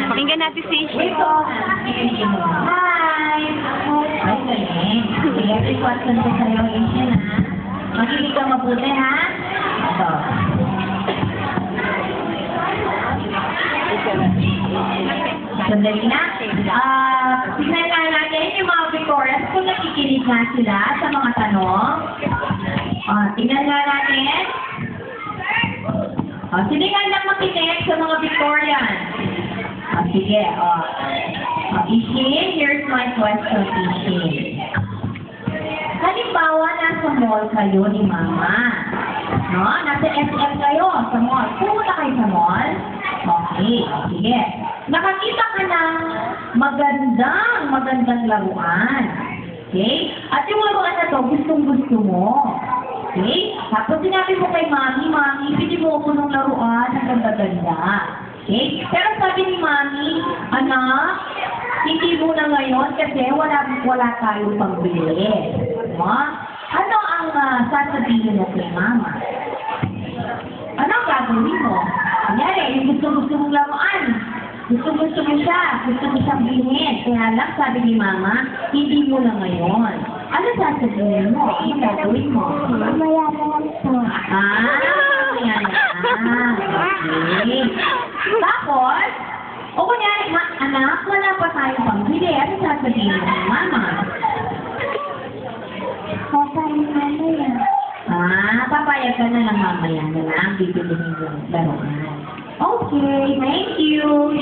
Pakinggan natin si Ishi. Ito. Hi! Ay, galing. Sige, question ko sa'yo, Ishi, ha? Makinig ka mabuti, ha? Ito. Sandali na. Tignan nga natin yung mga Victorias kung nakikinig nga sila sa mga tanong. Tignan nga natin. Sino nga lang makinig sa mga Victorians? Sige. Ishi, here's my question, Ishi. Halimbawa, nasa mall kayo ni Mama. No? Nasa SM kayo sa mall. Pumunta kayo sa mall? Okay. Sige. Nakakita ka ng magandang laruan. Okay? At yung laruan na to, gustong-gusto mo. Okay? Tapos sinabi mo kay Mami, pili mo ako ng laruan, ang ganda-ganda. Okay? Pero sabi ni Mami, anak, hindi mo na ngayon kasi wala tayong pambili. No? Ano ang sasabihin mo kay Mama? Ano ang gagawin mo? Kunyari, yung gusto-gusto mong laruan. Gusto-gusto mo siya. Gusto mo siyang bilhin. Kaya lang, sabi ni Mama, hindi mo na ngayon. Ano sasabihin mo? Ano gagawin mo? Mamaya na lang po. Mamaya na. Okay. Tapos, o kunyari, anak, wala pa tayong pambili. Ano sasabihin mo kay Mama? Papayin mamaya. Papayag ka na lang mamaya na lang. Bibilihin yung laruan. Okay, thank you.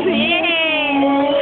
Yay!